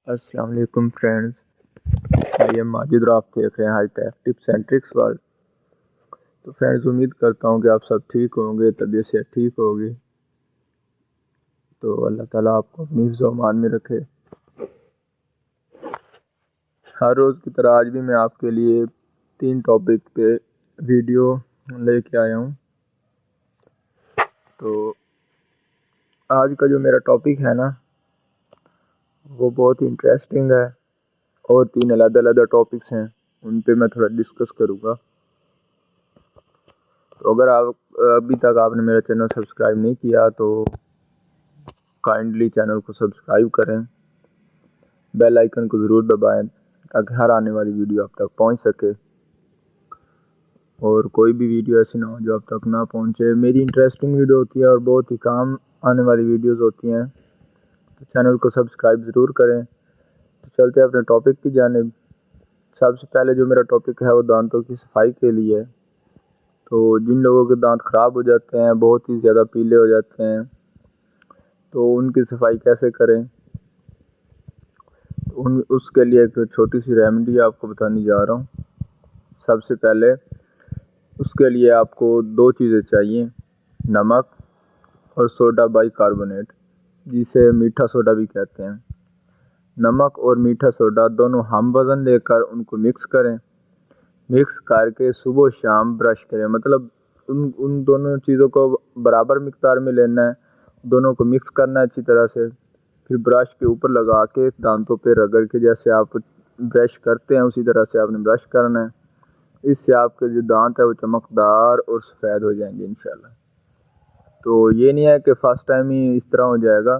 السلام علیکم فرینڈز، میں یہ ماجد اور آپ دیکھ رہے ہیں high tech tips and tricks world. تو فرینڈز، امید کرتا ہوں کہ آپ سب ٹھیک ہوں گے، طبیعت سے ٹھیک ہوگی۔ تو اللہ تعالیٰ آپ کو اپنی حفظ و امان میں رکھے۔ ہر روز کی طرح آج بھی میں آپ کے لیے 3 ٹاپک پہ ویڈیو لے کے آیا ہوں۔ تو آج کا جو میرا ٹاپک ہے نا، وہ بہت انٹرسٹنگ ہے، اور 3 علیحدہ ٹاپکس ہیں، ان پہ میں تھوڑا ڈسکس کروں گا۔ تو اگر ابھی تک آپ نے میرا چینل سبسکرائب نہیں کیا تو کائنڈلی چینل کو سبسکرائب کریں، بیل آئیکن کو ضرور دبائیں تاکہ ہر آنے والی ویڈیو آپ تک پہنچ سکے، اور کوئی بھی ویڈیو ایسی نہ ہو جو آپ تک نہ پہنچے۔ میری انٹرسٹنگ ویڈیو ہوتی ہے اور بہت ہی کام آنے والی ویڈیوز ہوتی ہیں، تو چینل کو سبسکرائب ضرور کریں۔ تو چلتے ہیں اپنے ٹاپک کی جانب۔ سب سے پہلے جو میرا ٹاپک ہے وہ دانتوں کی صفائی کے لیے ہے۔ تو جن لوگوں کے دانت خراب ہو جاتے ہیں، بہت ہی زیادہ پیلے ہو جاتے ہیں، تو ان کی صفائی کیسے کریں، اس کے لیے ایک چھوٹی سی ریمیڈی آپ کو بتانے جا رہا ہوں۔ سب سے پہلے اس کے لیے آپ کو 2 چیزیں چاہیے، نمک اور سوڈا بائی کاربونیٹ، جسے میٹھا سوڈا بھی کہتے ہیں۔ نمک اور میٹھا سوڈا دونوں ہم وزن لے کر ان کو مکس کریں۔ مکس کر کے صبح و شام برش کریں، مطلب ان دونوں چیزوں کو برابر مقدار میں لینا ہے، دونوں کو مکس کرنا ہے اچھی طرح سے، پھر برش کے اوپر لگا کے دانتوں پہ رگڑ کے جیسے آپ برش کرتے ہیں اسی طرح سے آپ نے برش کرنا ہے۔ اس سے آپ کے جو دانت ہے وہ چمکدار اور سفید ہو جائیں گے انشاءاللہ۔ تو یہ نہیں ہے کہ فرسٹ ٹائم ہی اس طرح ہو جائے گا،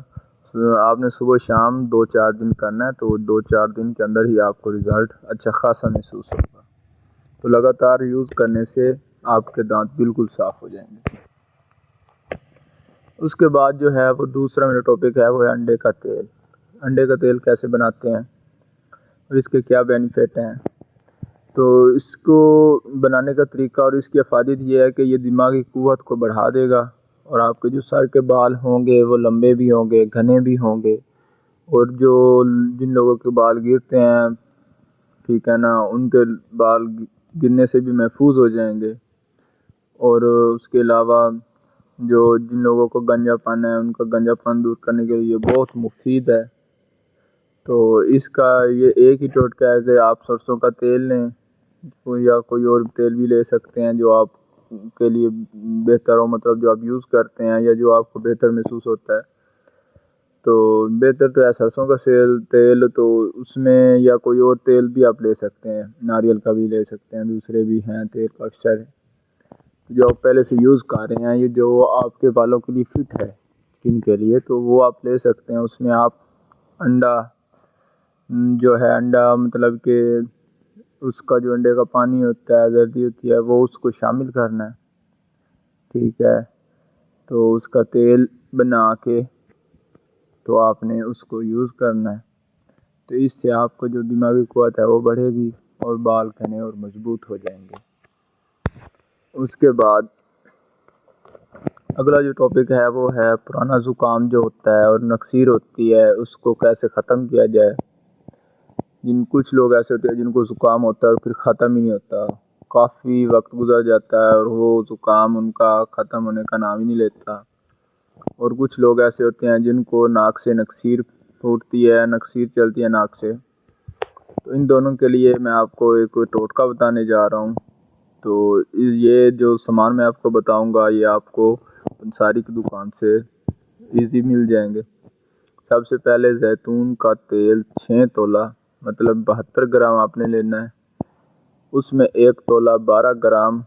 آپ نے صبح شام 2-4 دن کرنا ہے، تو 2-4 دن کے اندر ہی آپ کو رزلٹ اچھا خاصا محسوس ہوگا۔ تو لگاتار یوز کرنے سے آپ کے دانت بالکل صاف ہو جائیں گے۔ اس کے بعد جو ہے وہ دوسرا میرا ٹاپک ہے، وہ ہے انڈے کا تیل۔ انڈے کا تیل کیسے بناتے ہیں اور اس کے کیا بینیفٹ ہیں؟ تو اس کو بنانے کا طریقہ اور اس کی افادیت یہ ہے کہ یہ دماغی قوت کو بڑھا دے گا، اور آپ کے جو سر کے بال ہوں گے وہ لمبے بھی ہوں گے، گھنے بھی ہوں گے، اور جن لوگوں کے بال گرتے ہیں، ٹھیک ہے نا، ان کے بال گرنے سے بھی محفوظ ہو جائیں گے۔ اور اس کے علاوہ جن لوگوں کو گنجا پن ہے، ان کا گنجا پن دور کرنے کے لیے بہت مفید ہے۔ تو اس کا یہ ایک ہی ٹوٹکا ہے کہ آپ سرسوں کا تیل لیں، یا کوئی اور تیل بھی لے سکتے ہیں جو آپ کے لیے بہتر ہو، مطلب جو آپ یوز کرتے ہیں یا جو آپ کو بہتر محسوس ہوتا ہے۔ تو بہتر تو ہے سرسوں کا تیل، تو اس میں یا کوئی اور تیل بھی آپ لے سکتے ہیں، ناریل کا بھی لے سکتے ہیں، دوسرے بھی ہیں تیل کافی سارے جو آپ پہلے سے یوز کر رہے ہیں، یہ جو آپ کے بالوں کے لیے فٹ ہے اسکن کے لیے، تو وہ آپ لے سکتے ہیں۔ اس میں آپ انڈا جو ہے، انڈا مطلب کہ اس کا جو انڈے کا پانی ہوتا ہے، زردی ہوتی ہے، وہ اس کو شامل کرنا ہے، ٹھیک ہے۔ تو اس کا تیل بنا کے تو آپ نے اس کو یوز کرنا ہے، تو اس سے آپ کو جو دماغی قوت ہے وہ بڑھے گی اور بال گھنے اور مضبوط ہو جائیں گے۔ اس کے بعد اگلا جو ٹاپک ہے وہ ہے پرانا زکام جو ہوتا ہے اور نکسیر ہوتی ہے، اس کو کیسے ختم کیا جائے۔ کچھ لوگ ایسے ہوتے ہیں جن کو زکام ہوتا ہے اور پھر ختم ہی نہیں ہوتا، کافی وقت گزر جاتا ہے اور وہ زکام ان کا ختم ہونے کا نام ہی نہیں لیتا۔ اور کچھ لوگ ایسے ہوتے ہیں جن کو ناک سے نکسیر پھوٹتی ہے، نکسیر چلتی ہے ناک سے۔ تو ان دونوں کے لیے میں آپ کو ایک ٹوٹکا بتانے جا رہا ہوں۔ تو یہ جو سامان میں آپ کو بتاؤں گا یہ آپ کو انصاری کی دکان سے ایزی مل جائیں گے۔ سب سے پہلے زیتون کا تیل 6 تولہ مطلب 72 گرام آپ نے لینا ہے۔ اس میں 1 تولہ 12 گرام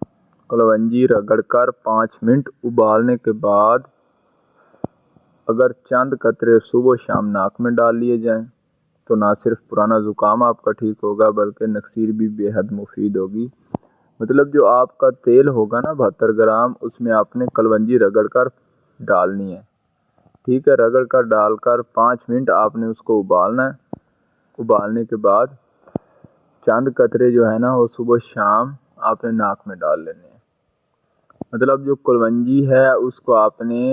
کلونجی رگڑ کر 5 منٹ ابالنے کے بعد اگر چند قطرے صبح و شام ناک میں ڈال لیے جائیں تو نہ صرف پرانا زکام آپ کا ٹھیک ہوگا بلکہ نکسیر بھی بے حد مفید ہوگی۔ مطلب جو آپ کا تیل ہوگا نا 72 گرام، اس میں آپ نے کلونجی رگڑ کر ڈالنی ہے، ٹھیک ہے، رگڑ کر ڈال کر 5 منٹ آپ نے اس کو ابالنا ہے۔ ابالنے کے بعد چند قطرے جو ہے نا وہ صبح شام آپ نے ناک میں ڈال لینے ہیں۔ مطلب جو کلونجی ہے اس کو آپ نے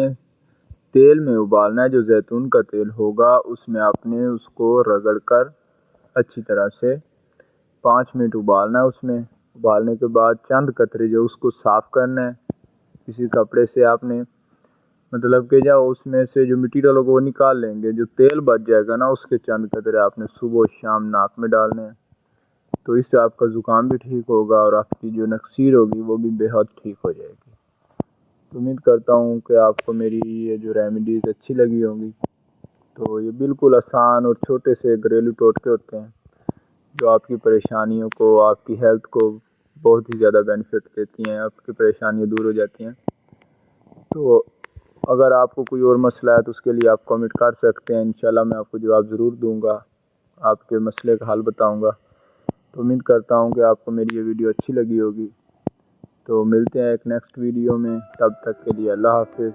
تیل میں ابالنا ہے، جو زیتون کا تیل ہوگا اس میں آپ نے اس کو رگڑ کر اچھی طرح سے 5 منٹ ابالنا ہے۔ اس میں ابالنے کے بعد چند قطرے جو اس کو صاف کرنا ہے کسی کپڑے سے، آپ نے مطلب کہ جب اس میں سے جو مٹیریل ہوگا وہ نکال لیں گے، جو تیل بچ جائے گا نا اس کے چند قطرے آپ نے صبح و شام ناک میں ڈالنے ہیں، تو اس سے آپ کا زکام بھی ٹھیک ہوگا اور آپ کی جو نکسیر ہوگی وہ بھی بے حد ٹھیک ہو جائے گی۔ تو امید کرتا ہوں کہ آپ کو میری یہ جو ریمیڈیز اچھی لگی ہوں گی۔ تو یہ بالکل آسان اور چھوٹے سے گھریلو ٹوٹکے ہوتے ہیں جو آپ کی پریشانیوں کو، آپ کی ہیلتھ کو بہت ہی زیادہ بینیفٹ دیتی ہیں، آپ کی پریشانیاں دور ہو جاتی ہیں۔ تو اگر آپ کو کوئی اور مسئلہ ہے تو اس کے لیے آپ کامنٹ کر سکتے ہیں، انشاءاللہ میں آپ کو جواب ضرور دوں گا، آپ کے مسئلے کا حل بتاؤں گا۔ تو امید کرتا ہوں کہ آپ کو میری یہ ویڈیو اچھی لگی ہوگی۔ تو ملتے ہیں ایک نیکسٹ ویڈیو میں، تب تک کے لیے اللہ حافظ۔